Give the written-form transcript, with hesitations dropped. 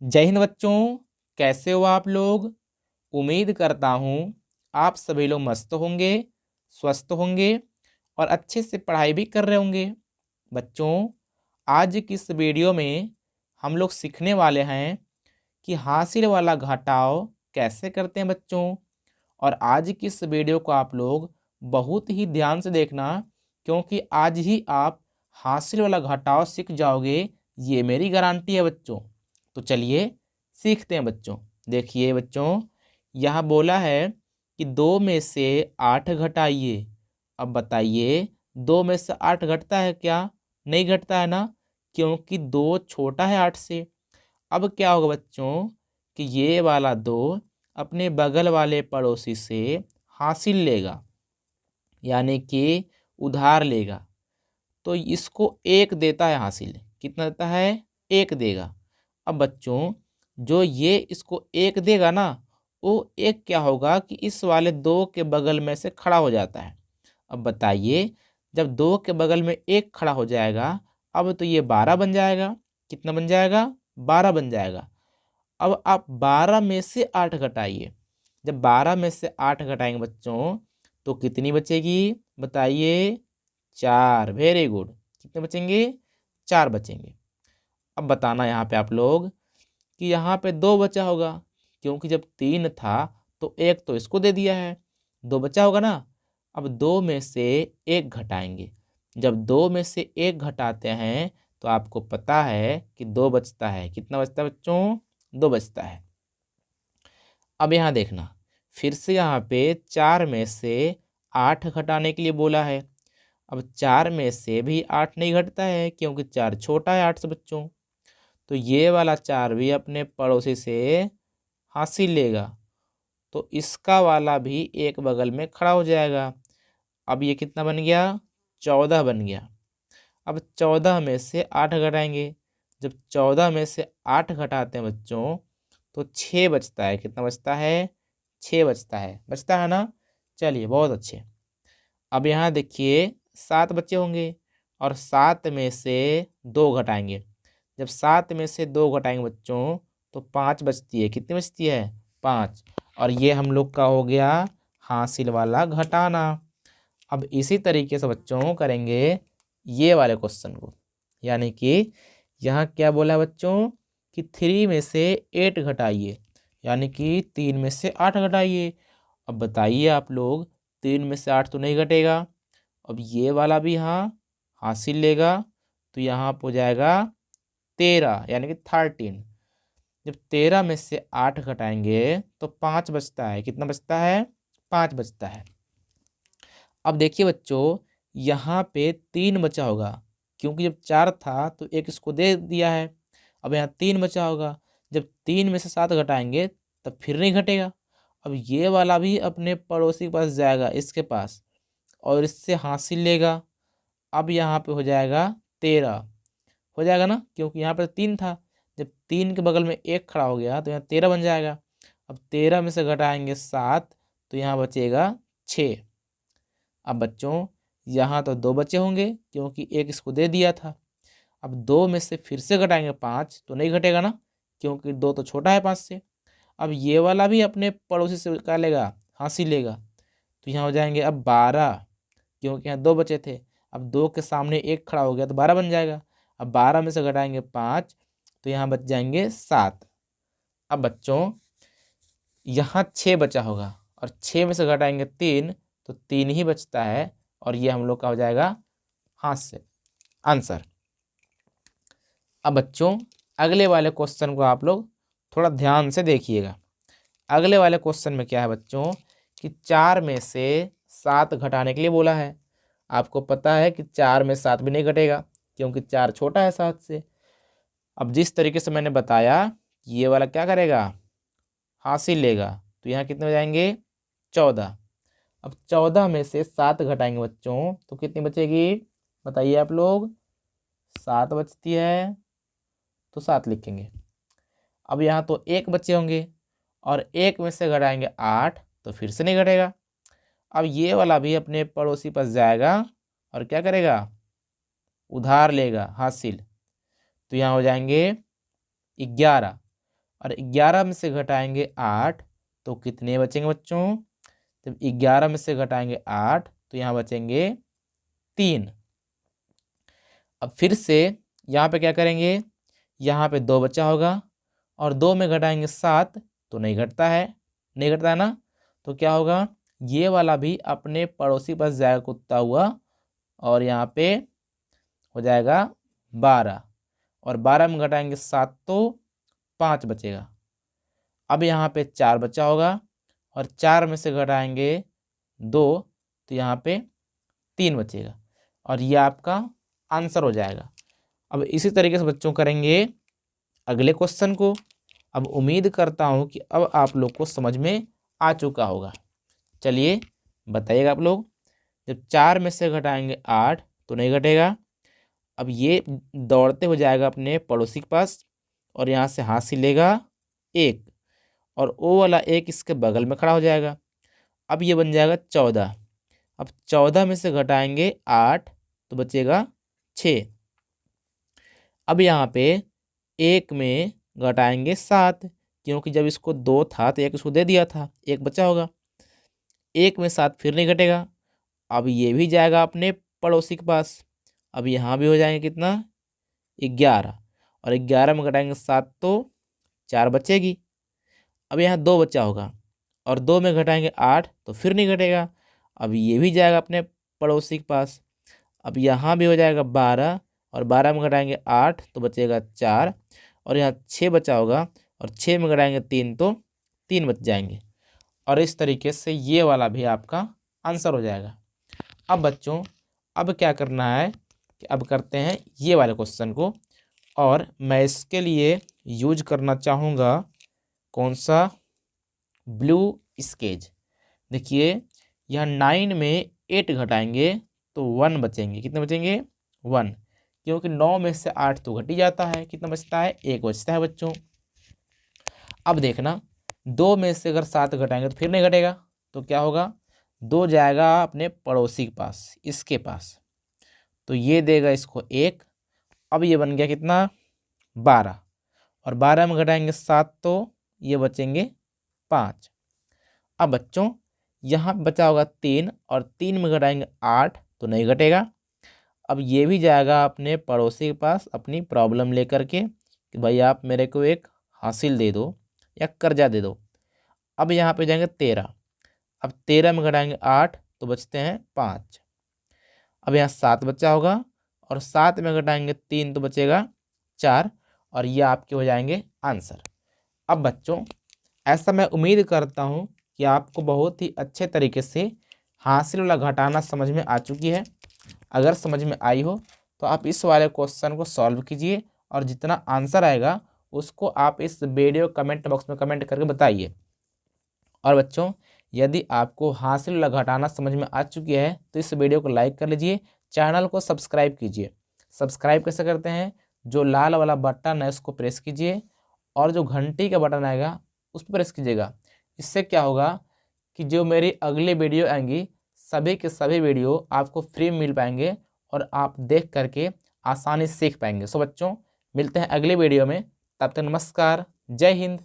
जय हिंद बच्चों। कैसे हो आप लोग। उम्मीद करता हूँ आप सभी लोग मस्त होंगे, स्वस्थ होंगे और अच्छे से पढ़ाई भी कर रहे होंगे। बच्चों, आज की इस वीडियो में हम लोग सीखने वाले हैं कि हासिल वाला घटाव कैसे करते हैं बच्चों। और आज की इस वीडियो को आप लोग बहुत ही ध्यान से देखना, क्योंकि आज ही आप हासिल वाला घटाव सीख जाओगे, ये मेरी गारंटी है बच्चों। तो चलिए सीखते हैं बच्चों। देखिए बच्चों, यहाँ बोला है कि 2 में से 8 घटाइए। अब बताइए, 2 में से 8 घटता है क्या? नहीं घटता है ना, क्योंकि 2 छोटा है 8 से। अब क्या होगा बच्चों कि ये वाला 2 अपने बगल वाले पड़ोसी से हासिल लेगा, यानी कि उधार लेगा। तो इसको 1 देता है हासिल। कितना देता है? 1 देगा। अब बच्चों, जो ये इसको 1 देगा ना, वो 1 क्या होगा कि इस वाले 2 के बगल में से खड़ा हो जाता है। अब बताइए, जब 2 के बगल में 1 खड़ा हो जाएगा, अब तो ये 12 बन जाएगा। कितना बन जाएगा? 12 बन जाएगा। अब आप 12 में से 8 घटाइए। जब 12 में से 8 घटाएंगे बच्चों, तो कितनी बचेगी? बताइए। 4। Very good. कितने बचेंगे? 4 बचेंगे। अब बताना यहाँ पे आप लोग कि यहाँ पे 2 बचा होगा, क्योंकि जब 3 था तो 1 तो इसको दे दिया है, 2 बचा होगा ना। अब 2 में से 1 घटाएंगे। जब 2 में से 1 घटाते हैं तो आपको पता है कि 2 बचता है। कितना बचता है बच्चों? 2 बचता है। अब यहाँ देखना, फिर से यहाँ पे 4 में से 8 घटाने के लिए बोला है। अब 4 में से भी 8 नहीं घटता है, क्योंकि 4 छोटा है 8 से बच्चों। तो ये वाला 4 भी अपने पड़ोसी से हासिल लेगा, तो इसका वाला भी एक बगल में खड़ा हो जाएगा। अब ये कितना बन गया? 14 बन गया। अब 14 में से 8 घटाएंगे। जब 14 में से 8 घटाते हैं बच्चों, तो 6 बचता है। कितना बचता है? 6 बचता है। बचता है ना। चलिए, बहुत अच्छे। अब यहाँ देखिए, 7 बच्चे होंगे और 7 में से 2 घटाएंगे। जब 7 में से 2 घटाएंगे बच्चों, तो 5 बचती है। कितनी बचती है? 5। और ये हम लोग का हो गया हासिल वाला घटाना। अब इसी तरीके से बच्चों करेंगे ये वाले क्वेश्चन को, यानी कि यहाँ क्या बोला है बच्चों कि 3 में से 8 घटाइए, यानी कि 3 में से 8 घटाइए। अब बताइए आप लोग, 3 में से 8 तो नहीं घटेगा। अब ये वाला भी यहाँ हासिल लेगा, तो यहाँ पे हो जाएगा 13, यानी कि 13। जब 13 में से 8 घटाएंगे तो 5 बचता है। कितना बचता है? 5 बचता है। अब देखिए बच्चों, यहाँ पे 3 बचा होगा, क्योंकि जब 4 था तो 1 इसको दे दिया है। अब यहाँ 3 बचा होगा। जब 3 में से 7 घटाएंगे तब फिर नहीं घटेगा। अब ये वाला भी अपने पड़ोसी के पास जाएगा, इसके पास, और इससे हासिल लेगा। अब यहाँ पे हो जाएगा 13। हो जाएगा ना, क्योंकि यहाँ पे 3 था। जब 3 के बगल में 1 खड़ा हो गया तो यहाँ 13 बन जाएगा। अब 13 में से घटाएंगे 7, तो यहाँ बचेगा 6। अब बच्चों, यहाँ तो 2 बचे होंगे, क्योंकि 1 इसको दे दिया था। अब 2 में से फिर से घटाएंगे 5, तो नहीं घटेगा ना, क्योंकि 2 तो छोटा है 5 से। अब ये वाला भी अपने पड़ोसी से क्या लेगा? हासिल लेगा। तो यहाँ हो जाएंगे अब 12, क्योंकि यहाँ 2 बचे थे। अब 2 के सामने 1 खड़ा हो गया तो 12 बन जाएगा। अब 12 में से घटाएंगे 5, तो यहाँ बच जाएंगे 7। अब बच्चों, यहाँ 6 बचा होगा, और 6 में से घटाएंगे 3, तो 3 ही बचता है। और ये हम लोग का हो जाएगा हाथ से आंसर। अब बच्चों, अगले वाले क्वेश्चन को आप लोग थोड़ा ध्यान से देखिएगा। अगले वाले क्वेश्चन में क्या है बच्चों कि 4 में से 7 घटाने के लिए बोला है। आपको पता है कि 4 में 7 भी नहीं घटेगा, क्योंकि 4 छोटा है 7 से। अब जिस तरीके से मैंने बताया, ये वाला क्या करेगा? हासिल लेगा। तो यहाँ कितने हो जाएंगे? 14। अब 14 में से 7 घटाएंगे बच्चों, तो कितनी बचेगी? बताइए आप लोग। 7 बचती है, तो 7 लिखेंगे। अब यहाँ तो 1 बच्चे होंगे, और 1 में से घटाएंगे 8, तो फिर से नहीं घटेगा। अब ये वाला भी अपने पड़ोसी पास जाएगा और क्या करेगा? उधार लेगा, हासिल। तो यहाँ हो जाएंगे 11। और 11 में से घटाएंगे 8 तो कितने बचेंगे बच्चों? जब 11 में से घटाएंगे 8 तो यहाँ बचेंगे 3। अब फिर से यहाँ पे क्या करेंगे, यहाँ पे 2 बचा होगा और 2 में घटाएंगे 7 तो नहीं घटता है, नहीं घटता है ना। तो क्या होगा, ये वाला भी अपने पड़ोसी पास जाएगा कुत्ता हुआ और यहाँ पे हो जाएगा 12 और 12 में घटाएंगे 7 तो 5 बचेगा। अब यहाँ पे 4 बचा होगा और 4 में से घटाएंगे 2 तो यहाँ पे 3 बचेगा और ये आपका आंसर हो जाएगा। अब इसी तरीके से बच्चों करेंगे अगले क्वेश्चन को। अब उम्मीद करता हूँ कि अब आप लोग को समझ में आ चुका होगा। चलिए बताइएगा आप लोग। जब 4 में से घटाएंगे 8 तो नहीं घटेगा। अब ये दौड़ते हो जाएगा अपने पड़ोसी के पास और यहाँ से हासिल लेगा 1 और वो वाला 1 इसके बगल में खड़ा हो जाएगा। अब ये बन जाएगा 14। अब 14 में से घटाएंगे 8 तो बचेगा 6। अब यहाँ पे 1 में घटाएंगे 7 क्योंकि जब इसको 2 था तो 1 इसको दे दिया था, 1 बचा होगा। 1 में 7 फिर नहीं घटेगा। अब ये भी जाएगा अपने पड़ोसी के पास। अब यहाँ भी हो जाएंगे कितना, 11 और 11 में घटाएंगे 7 तो 4 बचेगी। अब यहाँ 2 बचा होगा और 2 में घटाएंगे 8 तो फिर नहीं घटेगा। अब ये भी जाएगा अपने पड़ोसी के पास। अब यहाँ भी हो जाएगा 12 और 12 में घटाएंगे 8 तो बचेगा 4 और यहाँ 6 बचा होगा और 6 में घटाएंगे 3 तो 3 बच जाएंगे। और इस तरीके से ये वाला भी आपका आंसर हो जाएगा। अब बच्चों अब क्या करना है कि अब करते हैं ये वाले क्वेश्चन को और मैं इसके लिए यूज करना चाहूँगा कौन सा, ब्लू स्केच। देखिए यहाँ 9 में 8 घटाएंगे तो 1 बचेंगे। कितने बचेंगे, 1, क्योंकि 9 में से 8 तो घट ही जाता है। कितना बचता है, 1 बचता है बच्चों। अब देखना 2 में से अगर 7 घटाएंगे तो फिर नहीं घटेगा तो क्या होगा, 2 जाएगा अपने पड़ोसी के पास, इसके पास, तो ये देगा इसको 1। अब ये बन गया कितना, 12 और 12 में घटाएंगे 7 तो ये बचेंगे 5। अब बच्चों यहाँ बचा होगा 3 और 3 में घटाएंगे 8 तो नहीं घटेगा। अब ये भी जाएगा अपने पड़ोसी के पास अपनी प्रॉब्लम लेकर के कि भाई आप मेरे को एक हासिल दे दो या कर्जा दे दो। अब यहाँ पे जाएंगे 13। अब 13 में घटाएंगे 8 तो बचते हैं 5। अब यहाँ 7 बचा होगा और 7 में घटाएंगे 3 तो बचेगा 4 और ये आपके हो जाएंगे आंसर। अब बच्चों ऐसा मैं उम्मीद करता हूँ कि आपको बहुत ही अच्छे तरीके से हासिल वाला घटाना समझ में आ चुकी है। अगर समझ में आई हो तो आप इस वाले क्वेश्चन को सॉल्व कीजिए और जितना आंसर आएगा उसको आप इस वीडियो कमेंट बॉक्स में कमेंट करके बताइए। और बच्चों यदि आपको हासिल वाला घटाना समझ में आ चुकी है तो इस वीडियो को लाइक कर लीजिए, चैनल को सब्सक्राइब कीजिए। सब्सक्राइब कैसे करते हैं, जो लाल वाला बटन है उसको प्रेस कीजिए और जो घंटी का बटन आएगा उस पर प्रेस कीजिएगा। इससे क्या होगा कि जो मेरी अगली वीडियो आएंगी सभी के सभी वीडियो आपको फ्री मिल पाएंगे और आप देख करके आसानी से सीख पाएंगे। सो बच्चों मिलते हैं अगले वीडियो में, तब तक नमस्कार, जय हिंद।